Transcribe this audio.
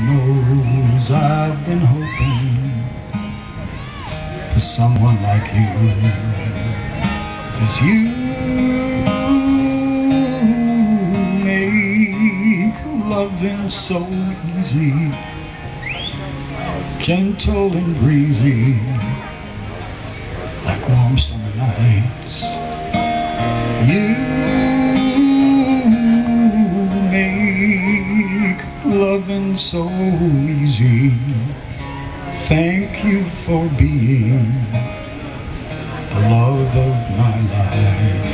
knows I've been hoping for someone like you, 'cause you make loving so easy, gentle and breezy, like warm summer nights. You make loving so easy. Thank you for being the love of my life.